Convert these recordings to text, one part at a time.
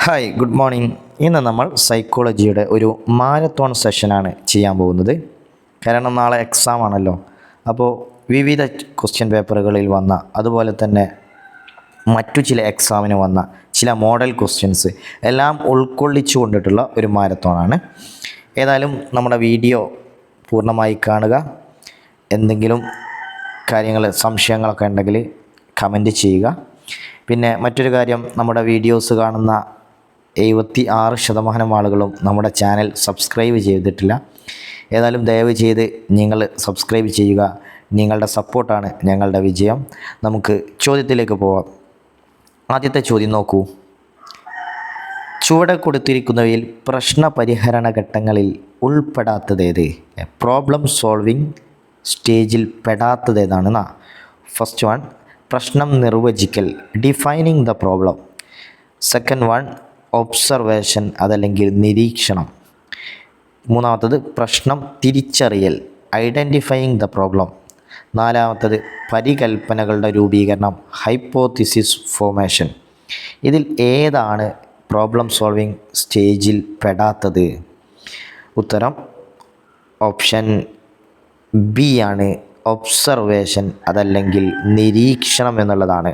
Hi, good morning. ഇന്ന് നമ്മൾ സൈക്കോളജിയുടെ ഒരു മാരത്തോൺ സെഷനാണ് ചെയ്യാൻ പോകുന്നത്. കാരണം നാളെ എക്സാം ആണല്ലോ. അപ്പോൾ വിവിധ ക്വസ്റ്റ്യൻ പേപ്പറുകളിൽ വന്ന അതുപോലെ തന്നെ മറ്റു ചില എക്സാമിന് വന്ന ചില മോഡൽ ക്വസ്റ്റ്യൻസ് എല്ലാം ഉൾക്കൊള്ളിച്ചു കൊണ്ടിട്ടുള്ള ഒരു മാരത്തോണാണ്. ഏതായാലും നമ്മുടെ വീഡിയോ പൂർണ്ണമായി കാണുക. എന്തെങ്കിലും സംശയങ്ങളൊക്കെ ഉണ്ടെങ്കിൽ കമൻറ്റ് ചെയ്യുക. പിന്നെ മറ്റൊരു കാര്യം, നമ്മുടെ വീഡിയോസ് കാണുന്ന 76% ആളുകളും നമ്മുടെ ചാനൽ സബ്സ്ക്രൈബ് ചെയ്തിട്ടില്ല. ഏതായാലും ദയവ് ചെയ്ത് നിങ്ങൾ സബ്സ്ക്രൈബ് ചെയ്യുക. നിങ്ങളുടെ സപ്പോർട്ടാണ് ഞങ്ങളുടെ വിജയം. നമുക്ക് ചോദ്യത്തിലേക്ക് പോവാം. ആദ്യത്തെ ചോദ്യം നോക്കൂ. ചുവടെ കൊടുത്തിരിക്കുന്നവയിൽ പ്രശ്നപരിഹരണ ഘട്ടങ്ങളിൽ ഉൾപ്പെടാത്തതേത്? പ്രോബ്ലം സോൾവിങ് സ്റ്റേജിൽ പെടാത്തതേതാണെന്നാ. ഫസ്റ്റ് വൺ, പ്രശ്നം നിർവചിക്കൽ, defining the problem. Second one, observation അതല്ലെങ്കിൽ നിരീക്ഷണം. മൂന്നാമത്തത് പ്രശ്നം തിരിച്ചറിയൽ, ഐഡൻറ്റിഫൈയിങ് ദ പ്രോബ്ലം. നാലാമത്തത് പരികൽപ്പനകളുടെ രൂപീകരണം, ഹൈപ്പോത്തിസിസ് ഫോർമേഷൻ. ഇതിൽ ഏതാണ് പ്രോബ്ലം സോൾവിങ് സ്റ്റേജിൽ പെടാത്തത്? ഉത്തരം ഓപ്ഷൻ ബി ആണ്, ഒബ്സർവേഷൻ അതല്ലെങ്കിൽ നിരീക്ഷണം എന്നുള്ളതാണ്.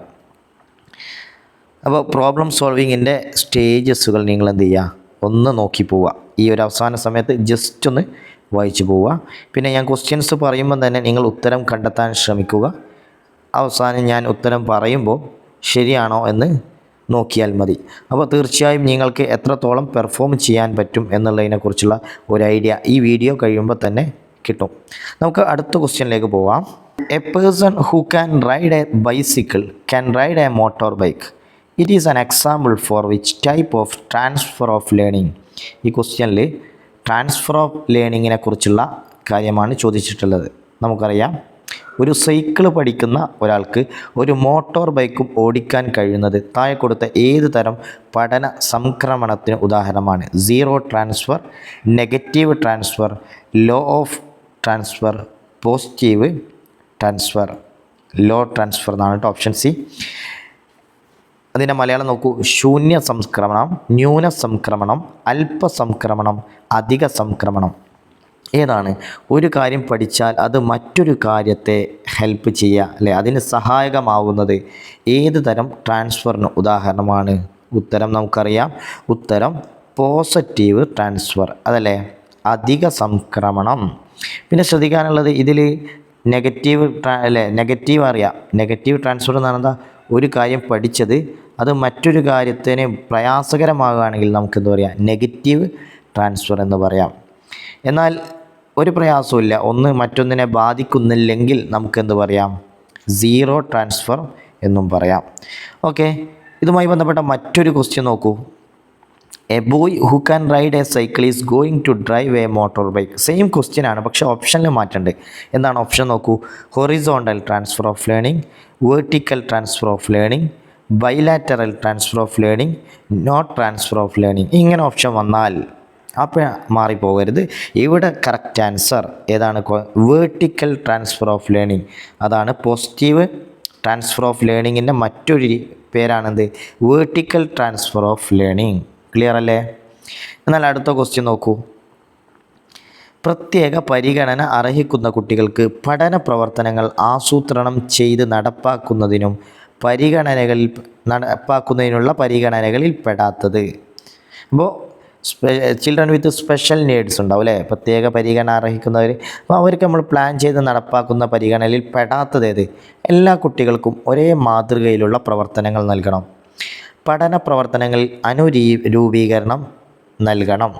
അപ്പോൾ പ്രോബ്ലം സോൾവിങ്ങിൻ്റെ സ്റ്റേജസുകൾ നിങ്ങൾ എന്ത് ചെയ്യുക, ഒന്ന് നോക്കി പോവുക. ഈ ഒരു അവസാന സമയത്ത് ജസ്റ്റ് ഒന്ന് വായിച്ചു പോവുക. പിന്നെ ഞാൻ ക്വസ്റ്റ്യൻസ് പറയുമ്പോൾ തന്നെ നിങ്ങൾ ഉത്തരം കണ്ടെത്താൻ ശ്രമിക്കുക. അവസാനം ഞാൻ ഉത്തരം പറയുമ്പോൾ ശരിയാണോ എന്ന് നോക്കിയാൽ മതി. അപ്പോൾ തീർച്ചയായും നിങ്ങൾക്ക് എത്രത്തോളം പെർഫോം ചെയ്യാൻ പറ്റും എന്നുള്ളതിനെക്കുറിച്ചുള്ള ഒരു ഐഡിയ ഈ വീഡിയോ കഴിയുമ്പോൾ തന്നെ കിട്ടും. നമുക്ക് അടുത്ത ക്വസ്റ്റ്യനിലേക്ക് പോവാം. A person who can ride A bicycle can ride A motor bike. It is an example for which type of transfer of learning. ഈ ക്വസ്റ്റ്യനിൽ ട്രാൻസ്ഫർ ഓഫ് ലേണിങ്ങിനെ കുറിച്ചുള്ള കാര്യമാണ് ചോദിച്ചിട്ടുള്ളത്. നമുക്കറിയാം, ഒരു സൈക്കിൾ പഠിക്കുന്ന ഒരാൾക്ക് ഒരു മോട്ടോർ ബൈക്കും ഓടിക്കാൻ കഴിയുന്നത് താഴെ കൊടുത്ത ഏത് തരം പഠന സംക്രമണത്തിന് ഉദാഹരണമാണ്? Zero transfer, negative transfer, low of transfer, positive transfer. Low transfer എന്നാണ് കേട്ടോ, ഓപ്ഷൻ സി. അതിൻ്റെ മലയാളം നോക്കൂ. ശൂന്യ സംക്രമണം, ന്യൂന സംക്രമണം, അല്പ സംക്രമണം, അധിക സംക്രമണം. ഏതാണ്? ഒരു കാര്യം പഠിച്ചാൽ അത് മറ്റൊരു കാര്യത്തെ ഹെൽപ്പ് ചെയ്യുക, അല്ലേ, അതിന് സഹായകമാവുന്നത് ഏത് തരം ട്രാൻസ്ഫറിന് ഉദാഹരണമാണ്? ഉത്തരം നമുക്കറിയാം. ഉത്തരം പോസിറ്റീവ് ട്രാൻസ്ഫർ, അതല്ലേ, അധിക സംക്രമണം. പിന്നെ ശ്രദ്ധിക്കാനുള്ളത്, ഇതിൽ നെഗറ്റീവ് അറിയാം. നെഗറ്റീവ് ട്രാൻസ്ഫർ എന്ന് പറഞ്ഞാൽ ഒരു കാര്യം പഠിച്ചത് അത് മറ്റൊരു കാര്യത്തിന് പ്രയാസകരമാകുകയാണെങ്കിൽ നമുക്ക് എന്താ പറയുക? നെഗറ്റീവ് ട്രാൻസ്ഫർ എന്ന് പറയാം. എന്നാൽ ഒരു പ്രയാസമില്ല, ഒന്ന് മറ്റൊന്നിനെ ബാധിക്കുന്നില്ലെങ്കിൽ നമുക്ക് എന്ത് പറയാം? സീറോ ട്രാൻസ്ഫർ എന്നും പറയാം. ഓക്കെ, ഇതുമായി ബന്ധപ്പെട്ട മറ്റൊരു ക്വസ്റ്റ്യൻ നോക്കൂ. A boy who can ride a cycle is going to drive a motor bike. Same question ആണ്, പക്ഷേ ഓപ്ഷനിൽ മാറ്റമുണ്ട്. എന്താണ് ഓപ്ഷൻ നോക്കൂ. Horizontal transfer of learning, vertical transfer of learning, bilateral transfer of learning, not transfer of learning. ഇങ്ങനെ option വന്നാൽ അപ്പോൾ മാറിപ്പോകരുത്. ഇവിടെ കറക്റ്റ് ആൻസർ ഏതാണ്? Vertical transfer of learning. അതാണ് പോസിറ്റീവ് ട്രാൻസ്ഫർ ഓഫ് ലേണിങ്ങിൻ്റെ മറ്റൊരു പേരാണെന്ത്? Vertical transfer of learning. Clear അല്ലേ? എന്നാൽ അടുത്ത ക്വസ്റ്റ്യൻ നോക്കൂ. പ്രത്യേക പരിഗണന അർഹിക്കുന്ന കുട്ടികൾക്ക് പഠന പ്രവർത്തനങ്ങൾ ആസൂത്രണം ചെയ്ത് നടപ്പാക്കുന്നതിനുള്ള പരിഗണനകളിൽ പെടാത്തത്. അപ്പോൾ ചിൽഡ്രൻ വിത്ത് സ്പെഷ്യൽ നീഡ്സ് ഉണ്ടാവും, അല്ലേ, പ്രത്യേക പരിഗണന അർഹിക്കുന്നവർ. അപ്പോൾ അവർക്ക് നമ്മൾ പ്ലാൻ ചെയ്ത് നടപ്പാക്കുന്ന പരിഗണനയിൽ പെടാത്തതേത്? എല്ലാ കുട്ടികൾക്കും ഒരേ മാതൃകയിലുള്ള പ്രവർത്തനങ്ങൾ നൽകണം. പഠന പ്രവർത്തനങ്ങളിൽ രൂപീകരണം നൽകണം.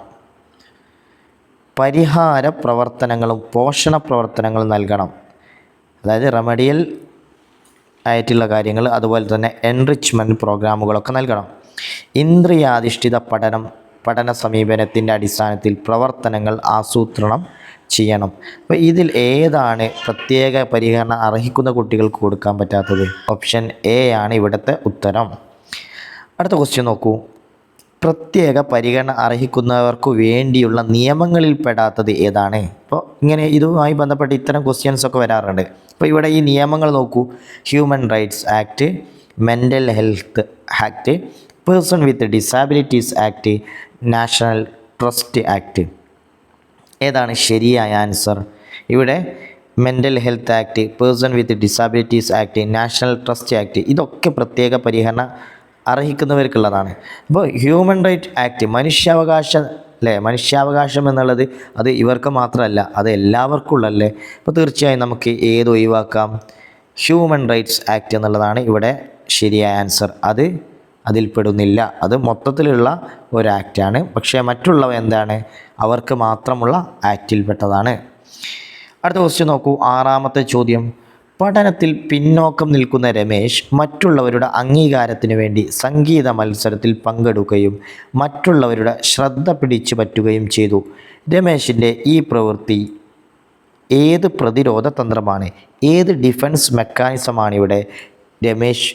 പരിഹാര പ്രവർത്തനങ്ങളും പോഷണ പ്രവർത്തനങ്ങളും നൽകണം. അതായത് റെമഡിയൽ ആയിട്ടുള്ള കാര്യങ്ങൾ, അതുപോലെ തന്നെ എൻറിച്ച്മെൻറ്റ് പ്രോഗ്രാമുകളൊക്കെ നൽകണം. ഇന്ദ്രിയാധിഷ്ഠിത പഠന സമീപനത്തിൻ്റെ അടിസ്ഥാനത്തിൽ പ്രവർത്തനങ്ങൾ ആസൂത്രണം ചെയ്യണം. അപ്പോൾ ഇതിൽ ഏതാണ് പ്രത്യേക പരിഗണന അർഹിക്കുന്ന കുട്ടികൾക്ക് കൊടുക്കാൻ പറ്റാത്തത്? ഓപ്ഷൻ എ ആണ് ഇവിടുത്തെ ഉത്തരം. അടുത്ത ക്വസ്റ്റ്യൻ നോക്കൂ. പ്രത്യേക പരിഗണന അർഹിക്കുന്നവർക്ക് വേണ്ടിയുള്ള നിയമങ്ങളിൽ പെടാത്തത് ഏതാണ്? ഇപ്പോൾ ഇങ്ങനെ ഇതുമായി ബന്ധപ്പെട്ട് ഇത്തരം ക്വസ്റ്റ്യൻസ് ഒക്കെ വരാറുണ്ട്. അപ്പോൾ ഇവിടെ ഈ നിയമങ്ങൾ നോക്കൂ. Human rights act, mental health act, person with disabilities act, national trust act. ഏതാണ് ശരിയായ ആൻസർ? ഇവിടെ mental health act, person with disabilities act, national trust act ഇതൊക്കെ പ്രത്യേക പരിഗണന അർഹിക്കുന്നവർക്കുള്ളതാണ്. അപ്പോൾ ഹ്യൂമൻ റൈറ്റ് ആക്ട് മനുഷ്യാവകാശം അല്ലേ, മനുഷ്യാവകാശം എന്നുള്ളത് അത് ഇവർക്ക് മാത്രമല്ല, അത് എല്ലാവർക്കും ഉള്ളല്ലേ. അപ്പോൾ തീർച്ചയായും നമുക്ക് ഏത് ഒഴിവാക്കാം? ഹ്യൂമൻ റൈറ്റ്സ് ആക്ട് എന്നുള്ളതാണ് ഇവിടെ ശരിയായ ആൻസർ. അത് അതിൽപ്പെടുന്നില്ല, അത് മൊത്തത്തിലുള്ള ഒരു ആക്റ്റാണ്. പക്ഷേ മറ്റുള്ളവ എന്താണ്? അവർക്ക് മാത്രമുള്ള ആക്റ്റിൽപ്പെട്ടതാണ്. അടുത്ത ക്വസ്റ്റ്യൻ നോക്കൂ, 6ാമത്തെ ചോദ്യം. പഠനത്തിൽ പിന്നോക്കം നിൽക്കുന്ന രമേശ് മറ്റുള്ളവരുടെ അംഗീകാരത്തിന് വേണ്ടി സംഗീത മത്സരത്തിൽ പങ്കെടുക്കുകയും മറ്റുള്ളവരുടെ ശ്രദ്ധ പിടിച്ചു പറ്റുകയും ചെയ്തു. രമേശിൻ്റെ ഈ പ്രവൃത്തി ഏത് പ്രതിരോധ തന്ത്രമാണ്, ഏത് ഡിഫൻസ് മെക്കാനിസമാണ് ഇവിടെ രമേശ്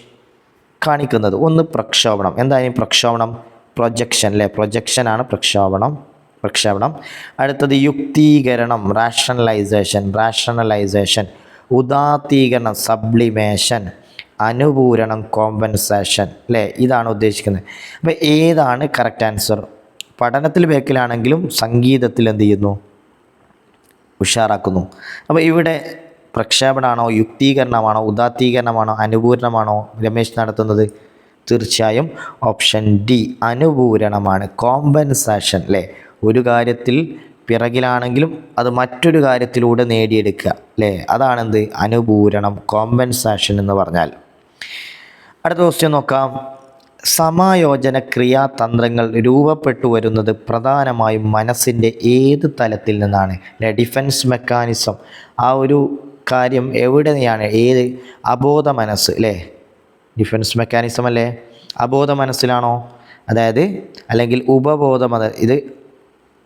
കാണിക്കുന്നത്? ഒന്ന് പ്രക്ഷോഭണം. എന്തായാലും പ്രക്ഷോഭണം? പ്രൊജക്ഷൻ അല്ലേ, പ്രൊജക്ഷനാണ് പ്രക്ഷോഭണം. അടുത്തത് യുക്തീകരണം, റാഷണലൈസേഷൻ. ഉദാത്തീകരണം, സബ്ലിമേഷൻ. അനുപൂരണം, കോമ്പൻസേഷൻ അല്ലേ, ഇതാണ് ഉദ്ദേശിക്കുന്നത്. അപ്പോൾ ഏതാണ് കറക്റ്റ് ആൻസർ? പഠനത്തിൽ ബേക്കിലാണെങ്കിലും സംഗീതത്തിൽ എന്ത് ചെയ്യുന്നു? ഉഷാറാക്കുന്നു. അപ്പോൾ ഇവിടെ പ്രക്ഷേപണമാണോ, യുക്തീകരണമാണോ, ഉദാത്തീകരണമാണോ, അനുപൂരണമാണോ രമേശ് നടത്തുന്നത്? തീർച്ചയായും ഓപ്ഷൻ ഡി അനുപൂരണമാണ്, കോമ്പൻസേഷൻ അല്ലേ. ഒരു കാര്യത്തിൽ പിറകിലാണെങ്കിലും അത് മറ്റൊരു കാര്യത്തിലൂടെ നേടിയെടുക്കുക അല്ലേ, അതാണെന്ത്? അനുപൂരണം, കോമ്പൻസേഷൻ എന്ന് പറഞ്ഞാൽ. അടുത്ത ക്വസ്റ്റ്യൻ നോക്കാം. സമായോജന ക്രിയാതന്ത്രങ്ങൾ രൂപപ്പെട്ടു വരുന്നത് പ്രധാനമായും മനസ്സിൻ്റെ ഏത് തലത്തിൽ നിന്നാണ്? ഡിഫൻസ് മെക്കാനിസം, ആ ഒരു കാര്യം എവിടെയാണ്? ഏത്? അബോധ മനസ്സ് അല്ലേ, ഡിഫൻസ് മെക്കാനിസം അല്ലേ, അബോധ മനസ്സിലാണോ? അതായത് അല്ലെങ്കിൽ ഉപബോധ ഇത്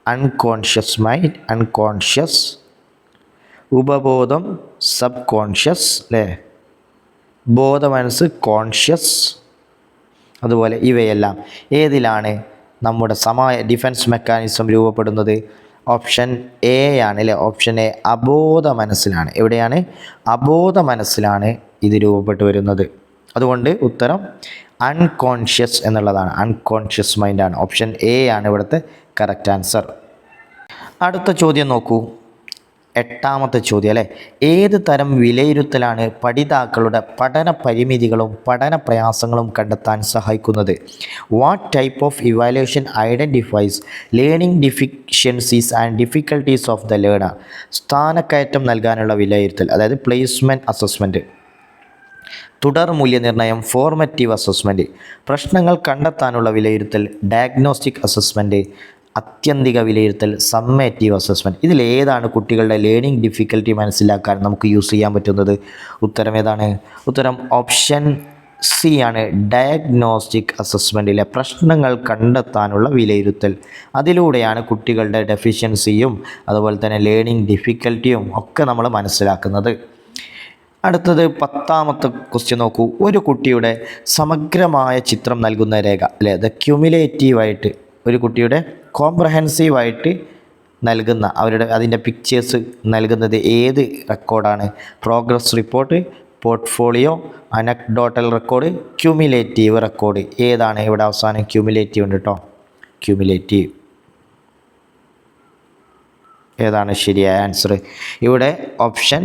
അൺകോൺഷ്യസ് മൈൻഡ്, അൺകോൺഷ്യസ്, ഉപബോധം സബ് കോൺഷ്യസ് അല്ലേ, ബോധ മനസ്സ് കോൺഷ്യസ്. അതുപോലെ ഇവയെല്ലാം ഏതിലാണ് നമ്മുടെ ഡിഫൻസ് മെക്കാനിസം രൂപപ്പെടുന്നത്? ഓപ്ഷൻ എ ആണ് അല്ലേ, ഓപ്ഷൻ എ അബോധ മനസ്സിലാണ്. എവിടെയാണ്? അബോധ മനസ്സിലാണ് ഇത് രൂപപ്പെട്ടു വരുന്നത്. അതുകൊണ്ട് ഉത്തരം അൺകോൺഷ്യസ് എന്നുള്ളതാണ്, അൺകോൺഷ്യസ് മൈൻഡാണ്. ഓപ്ഷൻ എ ആണ് ഇവിടുത്തെ കറക്റ്റ് ആൻസർ. അടുത്ത ചോദ്യം നോക്കൂ, 8ാമത്തെ ചോദ്യം അല്ലേ. ഏത് തരം വിലയിരുത്തലാണ് പഠിതാക്കളുടെ പഠന പരിമിതികളും പഠന പ്രയാസങ്ങളും കണ്ടെത്താൻ സഹായിക്കുന്നത്? What type of evaluation identifies learning deficiencies and difficulties of the learner? സ്ഥാനക്കയറ്റം നൽകാനുള്ള വിലയിരുത്തൽ, അതായത് പ്ലേസ്മെൻറ്റ് അസസ്മെൻറ്റ്. തുടർ മൂല്യനിർണ്ണയം, ഫോർമറ്റീവ് അസസ്മെൻറ്റ്. പ്രശ്നങ്ങൾ കണ്ടെത്താനുള്ള വിലയിരുത്തൽ, ഡയഗ്നോസ്റ്റിക് അസസ്മെൻറ്റ്. അത്യന്തിക വിലയിരുത്തൽ, സമ്മേറ്റീവ് അസസ്മെൻറ്റ്. ഇതിലേതാണ് കുട്ടികളുടെ ലേണിംഗ് ഡിഫിക്കൽറ്റി മനസ്സിലാക്കാൻ നമുക്ക് യൂസ് ചെയ്യാൻ പറ്റുന്നത്? ഉത്തരം ഏതാണ്? ഉത്തരം ഓപ്ഷൻ സി ആണ്, ഡയഗ്നോസ്റ്റിക് അസസ്മെൻറ്റിലെ പ്രശ്നങ്ങൾ കണ്ടെത്താനുള്ള വിലയിരുത്തൽ. അതിലൂടെയാണ് കുട്ടികളുടെ ഡെഫിഷ്യൻസിയും അതുപോലെ തന്നെ ലേണിംഗ് ഡിഫിക്കൽറ്റിയും ഒക്കെ നമ്മൾ മനസ്സിലാക്കുന്നത്. അടുത്തത് 10ാമത്തെ ക്വസ്റ്റ്യൻ നോക്കൂ. ഒരു കുട്ടിയുടെ സമഗ്രമായ ചിത്രം നൽകുന്ന രേഖ അല്ലേ, അത് ക്യുമുലേറ്റീവായിട്ട് ഒരു കുട്ടിയുടെ കോംപ്രഹെൻസീവായിട്ട് നൽകുന്ന അതിൻ്റെ പിക്ചേഴ്സ് നൽകുന്നത് ഏത് റെക്കോർഡാണ്? Progress report, portfolio, anecdotal record, cumulative record. ഏതാണ് ഇവിടെ അവസാനം? ക്യുമുലേറ്റീവ് ഉണ്ട് കേട്ടോ, ക്യുമുലേറ്റീവ്. ഏതാണ് ശരിയായ ആൻസർ? ഇവിടെ ഓപ്ഷൻ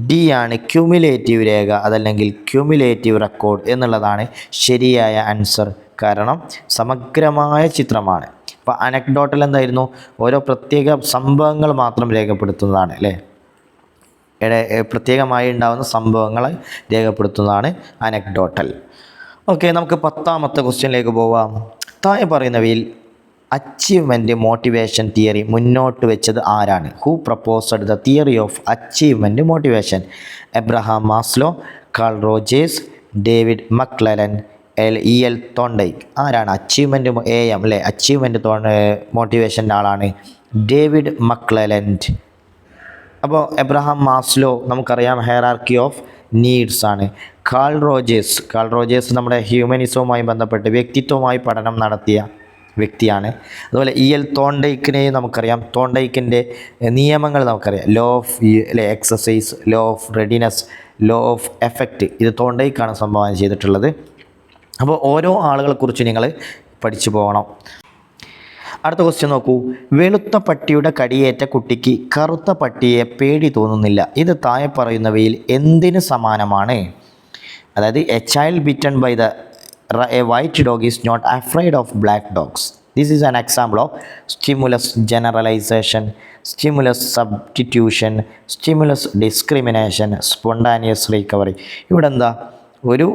ഡി ആണ്, ക്യുമുലേറ്റീവ് രേഖ അതല്ലെങ്കിൽ ക്യുമുലേറ്റീവ് റെക്കോർഡ് എന്നുള്ളതാണ് ശരിയായ ആൻസർ. കാരണം സമഗ്രമായ ചിത്രമാണ്. അപ്പോൾ അനക്ഡോട്ടൽ എന്തായിരുന്നു? ഓരോ പ്രത്യേക സംഭവങ്ങൾ മാത്രം രേഖപ്പെടുത്തുന്നതാണ് അല്ലേ, പ്രത്യേകമായി ഉണ്ടാകുന്ന സംഭവങ്ങൾ രേഖപ്പെടുത്തുന്നതാണ് അനക്ഡോട്ടൽ. ഓക്കെ, നമുക്ക് 10ാമത്തെ ക്വസ്റ്റ്യനിലേക്ക് പോവാം. താഴെ പറയുന്നവയിൽ അച്ചീവ്മെൻറ്റ് മോട്ടിവേഷൻ തിയറി മുന്നോട്ട് വെച്ചത് ആരാണ്? Who proposed the theory of achievement motivation? Abraham Maslow, Carl Rogers, David McClelland, L Thorndike. ആരാണ്? അച്ചീവ്മെൻറ്റ് അല്ലേ, അച്ചീവ്മെൻറ്റ് മോട്ടിവേഷൻ്റെ ആളാണ് ഡേവിഡ് മക്ലെലൻഡ്. അപ്പോൾ എബ്രഹാം മാസ്ലോ നമുക്കറിയാം ഹൈറാർക്കി ഓഫ് നീഡ്സ് ആണ്. കാൾ റോജേഴ്സ് നമ്മുടെ ഹ്യൂമനിസവുമായി ബന്ധപ്പെട്ട് വ്യക്തിത്വവുമായി പഠനം നടത്തിയ വ്യക്തിയാണ്. അതുപോലെ എൽ തോണ്ടൈക്കിനെയും നമുക്കറിയാം, തോണ്ടൈക്കിൻ്റെ നിയമങ്ങൾ നമുക്കറിയാം, law of exercise, law of readiness, law of effect. ഇത് തോണ്ടൈക്കാണ് സംഭാവന ചെയ്തിട്ടുള്ളത്. അപ്പോൾ ഓരോ ആളുകളെക്കുറിച്ച് നിങ്ങൾ പഠിച്ചു പോകണം. അടുത്ത ക്വസ്റ്റ്യൻ നോക്കൂ. വെളുത്ത പട്ടിയുടെ കടിയേറ്റ കുട്ടിക്ക് കറുത്ത പട്ടിയെ പേടി തോന്നുന്നില്ല. ഇത് താഴെ പറയുന്നവയിൽ എന്തിന് സമാനമാണ്? അതായത് a child bitten by a white dog is not afraid of black dogs. This is an example of stimulus generalization, stimulus substitution, stimulus discrimination, spontaneous recovery. ഇവിടെ എന്താ, ഒരു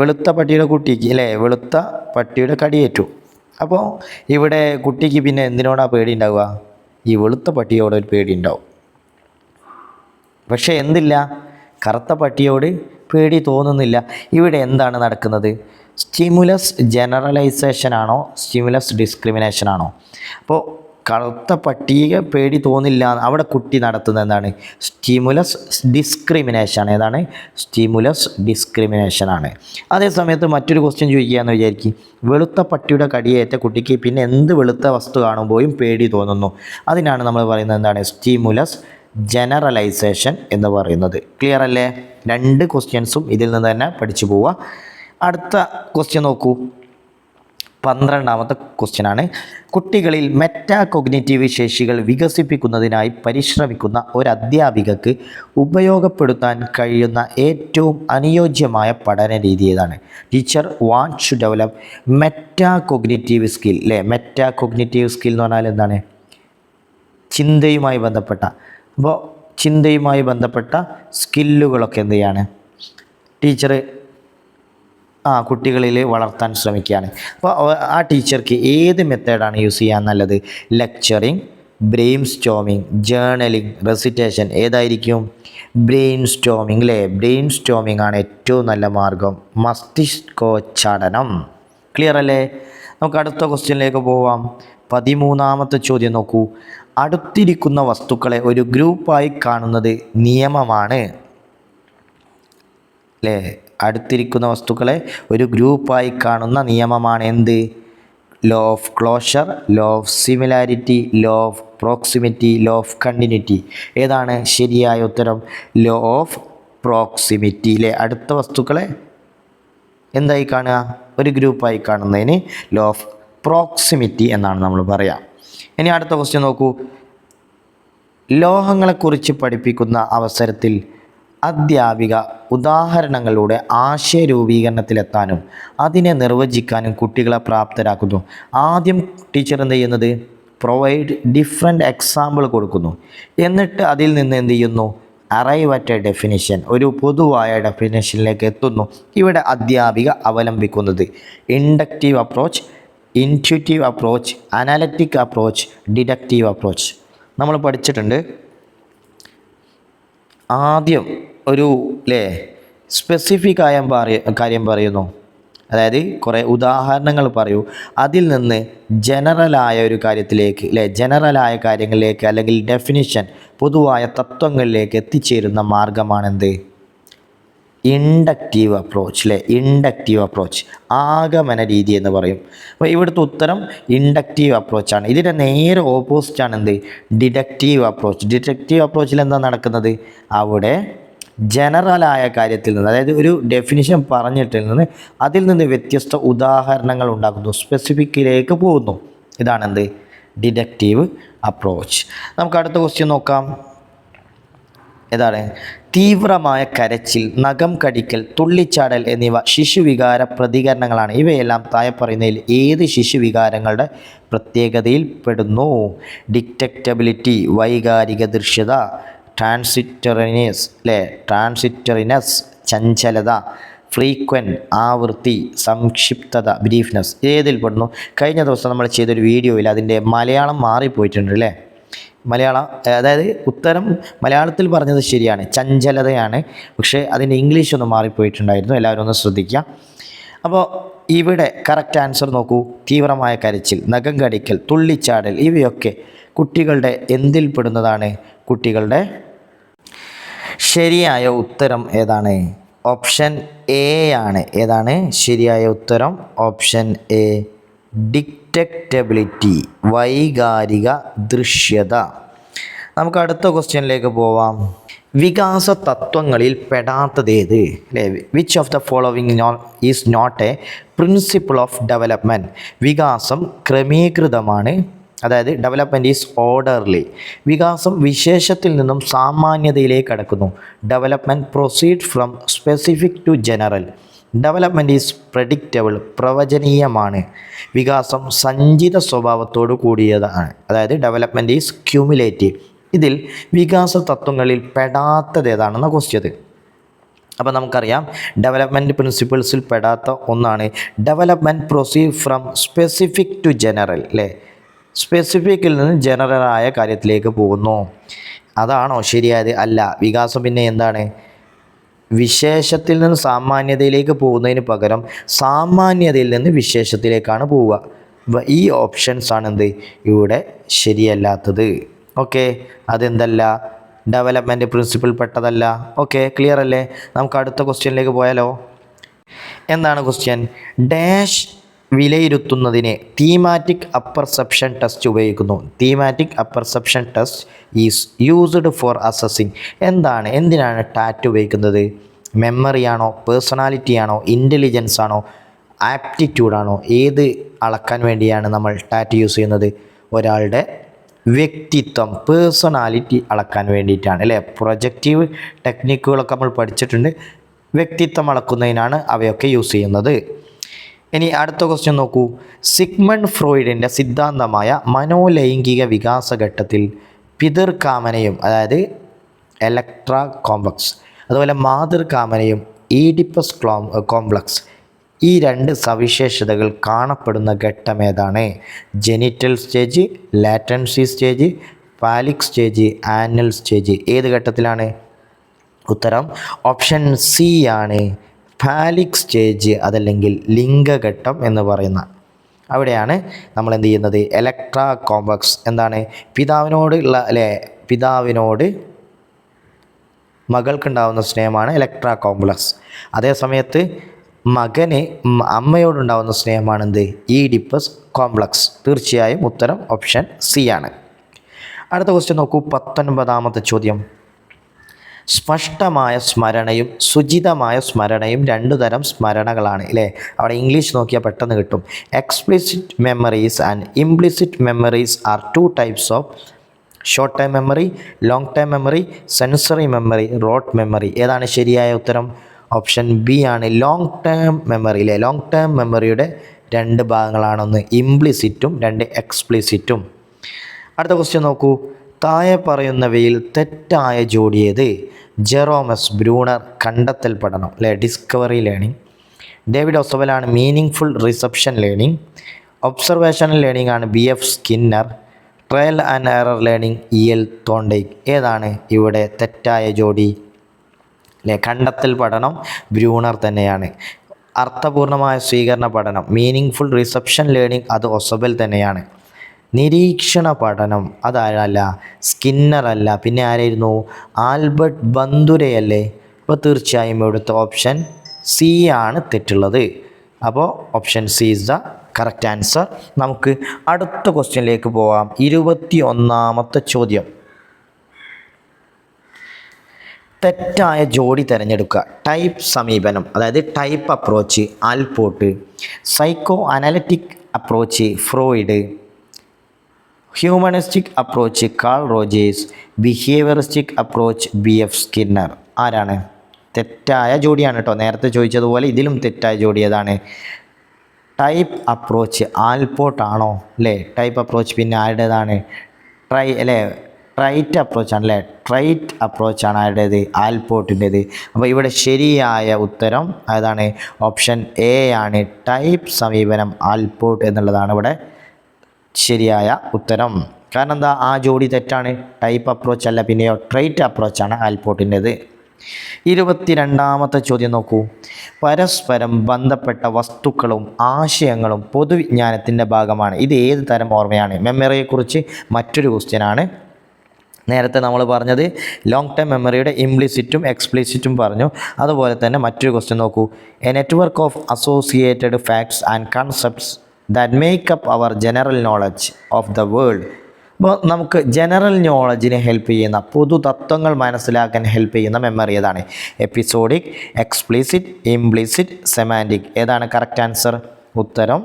വെളുത്ത പട്ടിയുടെ കുട്ടിക്ക് അല്ലേ, വെളുത്ത പട്ടിയുടെ കടിയേറ്റു. അപ്പോൾ ഇവിടെ കുട്ടിക്ക് പിന്നെ എന്തിനോടാ പേടി ഉണ്ടാവുക? ഈ വെളുത്ത പട്ടിയോട് ഒരു പേടി ഉണ്ടാവും. പക്ഷേ എന്തില്ല, കറുത്ത പട്ടിയോട് പേടി തോന്നുന്നില്ല. ഇവിടെ എന്താണ് നടക്കുന്നത്? സ്റ്റിമുലസ് ജനറലൈസേഷൻ ആണോ സ്റ്റിമുലസ് ഡിസ്ക്രിമിനേഷൻ ആണോ? അപ്പോൾ കറുത്ത പട്ടിയെ പേടി തോന്നില്ല, അവിടെ കുട്ടി നടത്തുന്നത് എന്താണ്? Stimulus discrimination. ഏതാണ്? സ്റ്റിമുലസ് ഡിസ്ക്രിമിനേഷൻ ആണ്. അതേ സമയത്ത് മറ്റൊരു ക്വസ്റ്റ്യൻ ചോദിക്കുകയെന്ന് വിചാരിക്കും, വെളുത്ത പട്ടിയുടെ കടിയേറ്റ കുട്ടിക്ക് പിന്നെ എന്ത് വെളുത്ത വസ്തു കാണുമ്പോഴും പേടി തോന്നുന്നു. അതിനാണ് നമ്മൾ പറയുന്നത് എന്താണ്? സ്റ്റിമുലസ് ജനറലൈസേഷൻ എന്ന് പറയുന്നത്. ക്ലിയർ അല്ലേ? രണ്ട് ക്വസ്റ്റ്യൻസും ഇതിൽ നിന്ന് തന്നെ പഠിച്ചു പോവുക. അടുത്ത ക്വസ്റ്റ്യൻ നോക്കൂ, 12ാമത്തെ ക്വസ്റ്റ്യനാണ്. കുട്ടികളിൽ മെറ്റാകോഗ്നിറ്റീവ് ശേഷികൾ വികസിപ്പിക്കുന്നതിനായി പരിശ്രമിക്കുന്ന ഒരു അധ്യാപികക്ക് ഉപയോഗപ്പെടുത്താൻ കഴിയുന്ന ഏറ്റവും അനുയോജ്യമായ പഠന രീതി ഏതാണ്? Teacher wants to develop metacognitive skill. അല്ലേ, മെറ്റാകോഗ്നിറ്റീവ് സ്കിൽ എന്ന് പറഞ്ഞാൽ എന്താണ്? ചിന്തയുമായി ബന്ധപ്പെട്ട. അപ്പോൾ ചിന്തയുമായി ബന്ധപ്പെട്ട സ്കില്ലുകളൊക്കെ എന്ത് ചെയ്യാണ് ടീച്ചർ കുട്ടികളിൽ വളർത്താൻ ശ്രമിക്കുകയാണ്. അപ്പോൾ ആ ടീച്ചർക്ക് ഏത് മെത്തേഡാണ് യൂസ് ചെയ്യാൻ നല്ലത്? Lecturing, brainstorming, journaling, recitation. ഏതായിരിക്കും? Brainstorming. അല്ലേ, ബ്രെയിൻ സ്റ്റോമിങ് ആണ് ഏറ്റവും നല്ല മാർഗം. മസ്തിഷ്കോച്ചാടനം. ക്ലിയർ അല്ലേ? നമുക്ക് അടുത്ത ക്വസ്റ്റ്യനിലേക്ക് പോവാം. 13ാമത്തെ ചോദ്യം നോക്കൂ. അടുത്തിരിക്കുന്ന വസ്തുക്കളെ ഒരു ഗ്രൂപ്പായി കാണുന്നത് നിയമമാണ്. അല്ലേ, അടുത്തിരിക്കുന്ന വസ്തുക്കളെ ഒരു ഗ്രൂപ്പായി കാണുന്ന നിയമമാണ് എന്ത്? Law of closure, law of similarity, law of proximity, law of continuity. ഏതാണ് ശരിയായ ഉത്തരം? Law of proximity. അല്ലേ, അടുത്ത വസ്തുക്കളെ എന്തായി കാണുക? ഒരു ഗ്രൂപ്പായി കാണുന്നതിന് ലോ ഓഫ് പ്രോക്സിമിറ്റി എന്നാണ് നമ്മൾ പറയുക. ഇനി അടുത്ത ക്വസ്റ്റ്യൻ നോക്കൂ. ലോഹങ്ങളെക്കുറിച്ച് പഠിപ്പിക്കുന്ന അവസരത്തിൽ അധ്യാപിക ഉദാഹരണങ്ങളുടെ ആശയരൂപീകരണത്തിലെത്താനും അതിനെ നിർവചിക്കാനും കുട്ടികളെ പ്രാപ്തരാക്കുന്നു. ആദ്യം ടീച്ചർ എന്ത് ചെയ്യുന്നത്? പ്രൊവൈഡ് ഡിഫറെൻറ്റ് എക്സാമ്പിൾ കൊടുക്കുന്നു. എന്നിട്ട് അതിൽ നിന്ന് എന്ത് ചെയ്യുന്നു? അറൈവ് അറ്റ് എ ഡെഫിനിഷൻ, ഒരു പൊതുവായ ഡെഫിനിഷനിലേക്ക് എത്തുന്നു. ഇവിടെ അധ്യാപിക അവലംബിക്കുന്നത് inductive approach, intuitive approach, analytic approach, deductive approach നമ്മൾ പഠിച്ചിട്ടുണ്ട്. ആദ്യം ഒരു സ്പെസിഫിക് ആയ കാര്യം പറയുന്നു, അതായത് കുറേ ഉദാഹരണങ്ങൾ പറയൂ, അതിൽ നിന്ന് ജനറലായ ഒരു കാര്യത്തിലേക്ക് ജനറലായ കാര്യങ്ങളിലേക്ക് അല്ലെങ്കിൽ ഡെഫിനിഷൻ, പൊതുവായ തത്വങ്ങളിലേക്ക് എത്തിച്ചേരുന്ന മാർഗമാണെന്ത്? Inductive approach. ഇൻഡക്റ്റീവ് അപ്രോച്ച്, ആഗമന രീതി എന്ന് പറയും. അപ്പോൾ ഇവിടുത്തെ ഉത്തരം ഇൻഡക്റ്റീവ് അപ്രോച്ചാണ്. ഇതിൻ്റെ നേരെ ഓപ്പോസിറ്റാണ് എന്ത്? Deductive approach. ഡിഡക്റ്റീവ് അപ്രോച്ചിൽ എന്താ നടക്കുന്നത്? അവിടെ ജനറലായ കാര്യത്തിൽ നിന്ന്, അതായത് ഒരു ഡെഫിനിഷൻ പറഞ്ഞിട്ടിൽ നിന്ന് അതിൽ നിന്ന് വ്യത്യസ്ത ഉദാഹരണങ്ങൾ ഉണ്ടാക്കുന്നു, സ്പെസിഫിക്കിലേക്ക് പോകുന്നു. ഇതാണെന്ത്? Deductive approach. നമുക്ക് അടുത്ത ക്വസ്റ്റ്യൻ നോക്കാം. ഏതാണ്? തീവ്രമായ കരച്ചിൽ, നഖം കടിക്കൽ, തുള്ളിച്ചാടൽ എന്നിവ ശിശുവികാര പ്രതികരണങ്ങളാണ്. ഇവയെല്ലാം താഴെ പറയുന്നതിൽ ഏത് ശിശുവികാരങ്ങളുടെ പ്രത്യേകതയിൽ പെടുന്നു? ഡിറ്റക്റ്റബിലിറ്റി, വൈകാരിക ദൃശ്യത, ട്രാൻസിറ്ററിനെസ് ചഞ്ചലത, ഫ്രീക്വൻറ്റ് ആവൃത്തി, സംക്ഷിപ്തത, ബ്രീഫ്നെസ്. ഏതിൽ പെടുന്നു? കഴിഞ്ഞ ദിവസം നമ്മൾ ചെയ്തൊരു വീഡിയോയിൽ അതിൻ്റെ മലയാളം മാറിപ്പോയിട്ടുണ്ട് അല്ലേ? മലയാളം, അതായത് ഉത്തരം മലയാളത്തിൽ പറഞ്ഞത് ശരിയാണ്, ചഞ്ചലതയാണ്. പക്ഷേ അതിൻ്റെ ഇംഗ്ലീഷ് ഒന്ന് മാറിപ്പോയിട്ടുണ്ടായിരുന്നു. എല്ലാവരും ഒന്ന് ശ്രദ്ധിക്കുക. അപ്പോൾ ഇവിടെ കറക്റ്റ് ആൻസർ നോക്കൂ. തീവ്രമായ കരച്ചിൽ, നഖം കടിക്കൽ, തുള്ളിച്ചാടൽ ഇവയൊക്കെ കുട്ടികളുടെ എന്തിൽ പെടുന്നതാണ്? കുട്ടികളുടെ ശരിയായ ഉത്തരം ഏതാണ്? ഓപ്ഷൻ എ ആണ്. ഏതാണ് ശരിയായ ഉത്തരം? ഓപ്ഷൻ എ, ഡിറ്റക്റ്റബിലിറ്റി, വൈകാരിക ദൃശ്യത. നമുക്ക് അടുത്ത ക്വസ്റ്റ്യനിലേക്ക് പോവാം. വികാസ തത്വങ്ങളിൽ പെടാത്തതേത് അല്ലേ? Which of the following is not a principle of development? വികാസം ക്രമീകൃതമാണ്, അതായത് ഡെവലപ്മെൻറ്റ് ഈസ് ഓർഡർലി. വികാസം വിശേഷത്തിൽ നിന്നും സാമാന്യതയിലേക്ക് കടക്കുന്നു. Development proceed from specific to general. Development is predictable, പ്രവചനീയമാണ്. വികാസം സഞ്ചിത സ്വഭാവത്തോടു കൂടിയതാണ്, അതായത് ഡെവലപ്മെൻറ്റ് ഈസ് ക്യുമുലേറ്റീവ്. ഇതിൽ വികാസ തത്വങ്ങളിൽ പെടാത്തത് ഏതാണെന്ന ക്വസ്റ്റ്യൻ. അപ്പോൾ നമുക്കറിയാം ഡെവലപ്മെൻറ്റ് പ്രിൻസിപ്പിൾസിൽ പെടാത്ത ഒന്നാണ് development proceed from specific to general അല്ലേ? സ്പെസിഫിക്കിൽ നിന്ന് ജനറലായ കാര്യത്തിലേക്ക് പോകുന്നു. അതാണോ ശരിയായത്? അല്ല. വികാസം പിന്നെ എന്താണ്? വിശേഷത്തിൽ നിന്ന് സാമാന്യതയിലേക്ക് പോകുന്നതിന് പകരം സാമാന്യതയിൽ നിന്ന് വിശേഷത്തിലേക്കാണ് പോവുക. ഈ ഓപ്ഷൻസാണ് എന്ത് ഇവിടെ ശരിയല്ലാത്തത്. ഓക്കെ, അതെന്തല്ല? ഡെവലപ്മെൻറ്റ് പ്രിൻസിപ്പിൾ പെട്ടതല്ല. ഓക്കെ, ക്ലിയർ അല്ലേ? നമുക്ക് അടുത്ത ക്വസ്റ്റ്യനിലേക്ക് പോയാലോ? എന്താണ് ക്വസ്റ്റ്യൻ? ഡാഷ് വിലയിരുത്തുന്നതിന് തീമാറ്റിക് അപ്പർസെപ്ഷൻ ടെസ്റ്റ് ഉപയോഗിക്കുന്നു. Thematic apperception test is used for assessing. എന്തിനാണ് ടാറ്റ് ഉപയോഗിക്കുന്നത്? മെമ്മറിയാണോ, പേഴ്സണാലിറ്റിയാണോ, ഇൻ്റലിജൻസ് ആണോ, ആപ്റ്റിറ്റ്യൂഡാണോ? ഏത് അളക്കാൻ വേണ്ടിയാണ് നമ്മൾ ടാറ്റ് യൂസ് ചെയ്യുന്നത്? ഒരാളുടെ വ്യക്തിത്വം, പേഴ്സണാലിറ്റി അളക്കാൻ വേണ്ടിയിട്ടാണ് അല്ലേ? പ്രൊജക്റ്റീവ് ടെക്നിക്കുകളൊക്കെ നമ്മൾ പഠിച്ചിട്ടുണ്ട്. വ്യക്തിത്വം അളക്കുന്നതിനാണ് അവയൊക്കെ യൂസ് ചെയ്യുന്നത്. ഇനി അടുത്ത ക്വസ്റ്റ്യൻ നോക്കൂ. സിഗ്മണ്ട് ഫ്രോയിഡിൻ്റെ സിദ്ധാന്തമായ മനോലൈംഗിക വികാസഘട്ടത്തിൽ പിതൃകാമനയും, അതായത് എലക്ട്ര കോംപ്ലക്സ്, അതുപോലെ മാതൃകാമനയും ഈഡിപ്പസ് കോംപ്ലക്സ്, ഈ രണ്ട് സവിശേഷതകൾ കാണപ്പെടുന്ന ഘട്ടം ഏതാണ്? Genital stage, latency stage, phallic stage, anal stage. ഏത് ഘട്ടത്തിലാണ്? ഉത്തരം ഓപ്ഷൻ സി ആണ്, ഫാലിക് സ്റ്റേജ്, അതല്ലെങ്കിൽ ലിംഗഘട്ടം എന്ന് പറയുന്ന അവിടെയാണ് നമ്മൾ എന്ത് ചെയ്യുന്നത്? എലക്ട്ര കോംപ്ലക്സ് എന്താണ്? പിതാവിനോടുള്ള അല്ലേ? പിതാവിനോട് മകൾക്കുണ്ടാവുന്ന സ്നേഹമാണ് എലക്ട്ര കോംപ്ലക്സ്. അതേ സമയത്ത് മകന് അമ്മയോടുണ്ടാവുന്ന സ്നേഹമാണ് എന്ത്? Oedipus complex. തീർച്ചയായും ഉത്തരം ഓപ്ഷൻ സി ആണ്. അടുത്ത ക്വസ്റ്റ്യൻ നോക്കൂ. 19ാമത്തെ ചോദ്യം. സ്പഷ്ടമായ സ്മരണയും സുചിതമായ സ്മരണയും രണ്ടു തരം സ്മരണകളാണ് അല്ലേ? അവിടെ ഇംഗ്ലീഷ് നോക്കിയാൽ പെട്ടെന്ന് കിട്ടും. Explicit memories and implicit memories are two types of short term memory, long term memory, sensory memory, rote memory. ഏതാണ് ശരിയായ ഉത്തരം? ഓപ്ഷൻ ബി ആണ്, ലോങ് ടേം മെമ്മറി അല്ലേ? ലോങ് ടേം മെമ്മറിയുടെ രണ്ട് ഭാഗങ്ങളാണൊന്ന് ഇംപ്ലിസിറ്റും രണ്ട് എക്സ്പ്ലിസിറ്റും. അടുത്ത ക്വസ്റ്റ്യൻ നോക്കൂ. താഴെ പറയുന്നവയിൽ തെറ്റായ ജോഡിയേത്? ജെറോമസ് ബ്രൂണർ കണ്ടെത്തൽ പഠനം അല്ലേ? Discovery learning. ഡേവിഡ് ഒസവലാണ് meaningful reception learning. Observational learning ആണ് BF Skinner. Trial and error learning EL Thorndike. ഏതാണ് ഇവിടെ തെറ്റായ ജോഡി അല്ലേ? കണ്ടെത്തൽ പഠനം ബ്രൂണർ തന്നെയാണ്. അർത്ഥപൂർണമായ സ്വീകരണ പഠനം മീനിങ് ഫുൾ റിസപ്ഷൻ ലേണിംഗ് അത് ഒസബൽ തന്നെയാണ്. നിരീക്ഷണ പഠനം അതാരല്ല? സ്കിന്നർ അല്ല, പിന്നെ ആരായിരുന്നു? ആൽബർട്ട് ബന്ദുരയല്ലേ? അപ്പോൾ തീർച്ചയായും ഇവിടുത്തെ ഓപ്ഷൻ സി ആണ് തെറ്റുള്ളത്. അപ്പോൾ option C is the correct answer. നമുക്ക് അടുത്ത ക്വസ്റ്റ്യനിലേക്ക് പോവാം. 21ാമത്തെ ചോദ്യം. തെറ്റായ ജോഡി തിരഞ്ഞെടുക്കുക. ടൈപ്പ് സമീപനം, അതായത് type approach Allport, psycho analytic approach Freud, humanistic approach call Rogers, behaviouristic approach BF Skinner. ആരാണ്? തെറ്റായ ജോഡിയാണ് കേട്ടോ. നേരത്തെ ചോദിച്ചതുപോലെ ഇതിലും തെറ്റായ ജോഡി ഏതാണ്? ടൈപ്പ് അപ്രോച്ച് ആൽപോർട്ട് ആണോ അല്ലേ? ടൈപ്പ് അപ്രോച്ച് പിന്നെ ആരുടേതാണ്? ട്രൈറ്റ് അപ്രോച്ചാണ് അല്ലേ? ട്രൈറ്റ് അപ്രോച്ചാണ് ആരുടേത്? ആൽപോർട്ടിൻ്റേത്. അപ്പോൾ ഇവിടെ ശരിയായ ഉത്തരം ഏതാണ്? ഓപ്ഷൻ എ ആണ്. ടൈപ്പ് സമീപനം ആൽപോർട്ട് എന്നുള്ളതാണ് ഇവിടെ ശരിയായ ഉത്തരം. കാരണം എന്താ? ആ ജോഡി തെറ്റാണ്. ടൈപ്പ് അപ്രോച്ച് അല്ല, പിന്നെയോ ട്രൈറ്റ് അപ്രോച്ചാണ് ആൽപോർട്ടിൻ്റേത്. 22ാമത്തെ ചോദ്യം നോക്കൂ. പരസ്പരം ബന്ധപ്പെട്ട വസ്തുക്കളും ആശയങ്ങളും പൊതുവിജ്ഞാനത്തിൻ്റെ ഭാഗമാണ്. ഇത് ഏത് തരം ഓർമ്മയാണ്? മെമ്മറിയെക്കുറിച്ച് മറ്റൊരു ക്വസ്റ്റ്യനാണ്. നേരത്തെ നമ്മൾ പറഞ്ഞത് ലോങ് ടൈം മെമ്മറിയുടെ ഇംപ്ലിസിറ്റും എക്സ്പ്ലിസിറ്റും പറഞ്ഞു. അതുപോലെ തന്നെ മറ്റൊരു ക്വസ്റ്റ്യൻ നോക്കൂ. A network of associated facts and concepts that make up our general knowledge of the world അപ്പോൾ നമുക്ക് ജനറൽ നോളജിനെ ഹെൽപ്പ് ചെയ്യുന്ന പൊതു തത്വങ്ങൾ മനസ്സിലാക്കാൻ ഹെൽപ്പ് ചെയ്യുന്ന മെമ്മറി ഏതാണ്? Episodic, explicit, implicit, semantic. ഏതാണ് കറക്റ്റ് ആൻസർ? ഉത്തരം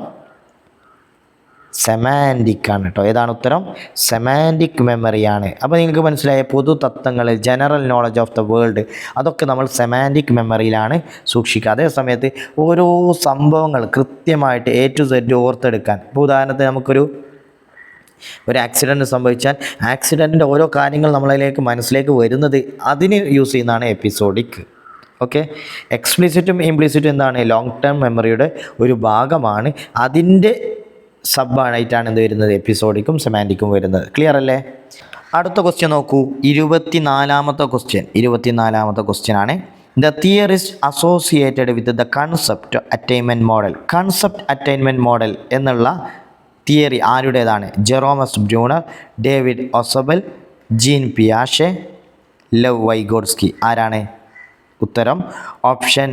സെമാൻറ്റിക് ആണ് കേട്ടോ. ഏതാണ് ഉത്തരം? സെമാൻറ്റിക് മെമ്മറിയാണ്. അപ്പോൾ നിങ്ങൾക്ക് മനസ്സിലായ പൊതു തത്വങ്ങൾ, general knowledge of the world, അതൊക്കെ നമ്മൾ സെമാൻറ്റിക് മെമ്മറിയിലാണ് സൂക്ഷിക്കുക. അതേ സമയത്ത് ഓരോ സംഭവങ്ങൾ കൃത്യമായിട്ട് A to Z ഓർത്തെടുക്കാൻ, ഇപ്പോൾ ഉദാഹരണത്തിന് നമുക്കൊരു ആക്സിഡൻറ്റ് സംഭവിച്ചാൽ ആക്സിഡൻറ്റിൻ്റെ ഓരോ കാര്യങ്ങൾ നമ്മളിലേക്ക് മനസ്സിലേക്ക് വരുന്നത് അതിന് യൂസ് ചെയ്യുന്നതാണ് എപ്പിസോഡിക്. ഓക്കെ. എക്സ്പ്ലിസിറ്റും ഇംപ്ലിസിറ്റും എന്താണ്? ലോങ് ടേം മെമ്മറിയുടെ ഒരു ഭാഗമാണ്. അതിൻ്റെ സബ്ബായിട്ടാണ് എന്ത് വരുന്നത്? എപ്പിസോഡിക്കും സെമാൻറ്റിക്കും വരുന്നത്. ക്ലിയർ അല്ലേ? അടുത്ത ക്വസ്റ്റ്യൻ നോക്കൂ. 24ാമത്തെ ക്വസ്റ്റ്യൻ ആണ്. The theorist associated with the concept attainment model. Concept attainment model എന്നുള്ള തിയറി ആരുടേതാണ്? Jerome S Bruner, David Ausubel, Jean പിയാഷെ, ലെവ് വൈഗോട്സ്കി. ആരാണ്? ഉത്തരം ഓപ്ഷൻ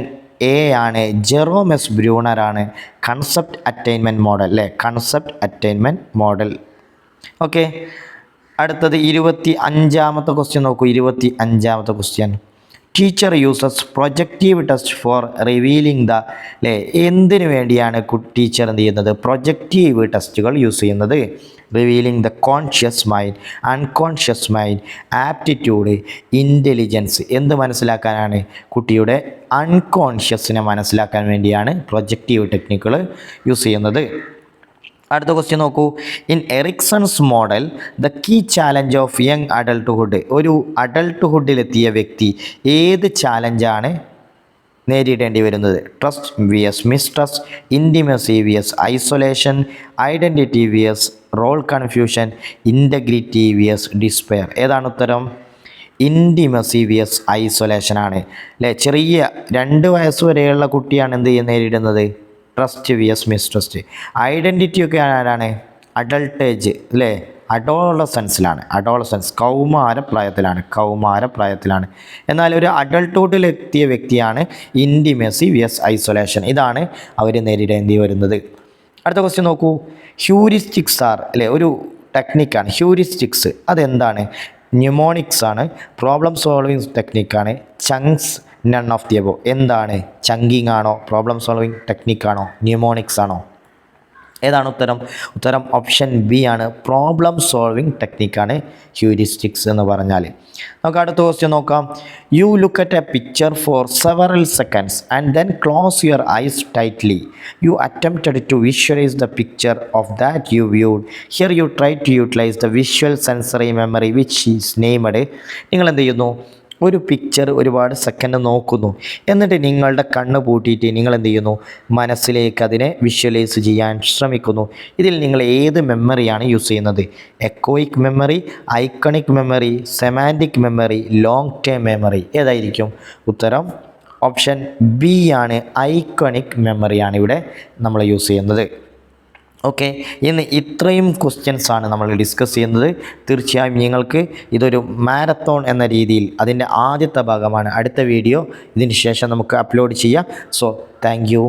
എ ആണ്. ജെറോമസ് ബ്രൂണർ ആണ് കൺസെപ്റ്റ് അറ്റൈൻമെൻറ്റ് മോഡൽ അല്ലേ? Concept attainment model. ഓക്കെ. അടുത്തത് 25ാമത്തെ ക്വസ്റ്റ്യൻ നോക്കൂ. 25ാമത്തെ question. Teacher uses projective test for revealing the അല്ലേ? എന്തിനു വേണ്ടിയാണ് ടീച്ചർ എന്ത് ചെയ്യുന്നത്? പ്രൊജക്റ്റീവ് ടെസ്റ്റുകൾ യൂസ് ചെയ്യുന്നത്? Revealing the conscious mind, unconscious mind, aptitude, intelligence. എന്ത് മനസ്സിലാക്കാനാണ്? കുട്ടിയുടെ അൺകോൺഷ്യസിനെ മനസ്സിലാക്കാൻ വേണ്ടിയാണ് പ്രൊജക്റ്റീവ് ടെക്നിക്കുകൾ യൂസ് ചെയ്യുന്നത്. അടുത്ത ക്വസ്റ്റ്യൻ നോക്കൂ. In Erikson's model the key challenge of young adulthood. ഒരു അഡൾട്ട്ഹുഡിലെത്തിയ വ്യക്തി ഏത് ചാലഞ്ചാണ് നേരിടേണ്ടി വരുന്നത്? Trust vs mistrust, intimacy vs isolation, identity vs role confusion, integrity vs despair. ഏതാണ് ഉത്തരം? ഇൻറ്റിമസി vs ഐസൊലേഷൻ ആണ് അല്ലേ? ചെറിയ 2 വയസ്സ് വരെയുള്ള കുട്ടിയാണ് എന്ത് നേരിടുന്നത്? Trust vs mistrust. ഐഡൻറ്റിറ്റി ഒക്കെ ആരാണ്? അഡൾട്ടേജ് അല്ലേ? അഡോളസൻസ് കൗമാരപ്രായത്തിലാണ്. എന്നാൽ ഒരു അഡൾട്ട്ഹുഡിലെത്തിയ വ്യക്തിയാണ് ഇൻറ്റിമസി vs ഐസൊലേഷൻ. ഇതാണ് അവർ നേരിടേണ്ടി വരുന്നത്. അടുത്ത ക്വസ്റ്റ്യൻ നോക്കൂ. ഹ്യൂറിസ്റ്റിക്സ് അല്ലേ? ഒരു ടെക്നിക്കാണ് ഹ്യൂറിസ്റ്റിക്സ്. അതെന്താണ്? ന്യൂമോണിക്സ് ആണ്, പ്രോബ്ലം സോൾവിങ് ടെക്നിക്കാണ്, chunks, none of the above. എന്താണ്? ചങ്കിങ് ആണോ? പ്രോബ്ലം സോൾവിങ് ടെക്നിക്കാണോ? ന്യൂമോണിക്സ് ആണോ? ഏതാണ് ഉത്തരം? ഉത്തരം ഓപ്ഷൻ ബി ആണ്. പ്രോബ്ലം സോൾവിങ് ടെക്നിക്കാണ് ഹ്യൂറിസ്റ്റിക്സ് എന്ന് പറഞ്ഞാൽ. നമുക്ക് അടുത്ത ക്വസ്റ്റ്യൻ നോക്കാം. You look at a picture for several seconds and then close your eyes tightly. You attempted to visualise the picture of that you viewed. Here you try to utilise the visual sensory memory which is named. നിങ്ങൾ എന്ത് ചെയ്യുന്നു? ഒരു picture ഒരുപാട് second നോക്കുന്നു. എന്നിട്ട് നിങ്ങളുടെ കണ്ണ് പൂട്ടിയിട്ട് നിങ്ങൾ എന്ത് ചെയ്യുന്നു? മനസ്സിലേക്ക് അതിനെ വിഷ്വലൈസ് ചെയ്യാൻ ശ്രമിക്കുന്നു. ഇതിൽ നിങ്ങൾ ഏത് മെമ്മറിയാണ് യൂസ് ചെയ്യുന്നത്? Echoic memory, iconic memory, semantic memory, long term memory. ഏതായിരിക്കും ഉത്തരം? ഓപ്ഷൻ ബി ആണ്. ഐക്കണിക് മെമ്മറിയാണ് ഇവിടെ നമ്മൾ യൂസ് ചെയ്യുന്നത്. ഓക്കെ. ഇന്ന് ഇത്രയും ക്വസ്റ്റ്യൻസ് ആണ് നമ്മൾ ഡിസ്കസ് ചെയ്യുന്നത്. തീർച്ചയായും നിങ്ങൾക്ക് ഇതൊരു മാരത്തോൺ എന്ന രീതിയിൽ അതിൻ്റെ ആദ്യത്തെ ഭാഗമാണ്. അടുത്ത വീഡിയോ ഇതിന് ശേഷം നമുക്ക് അപ്ലോഡ് ചെയ്യാം. So thank you.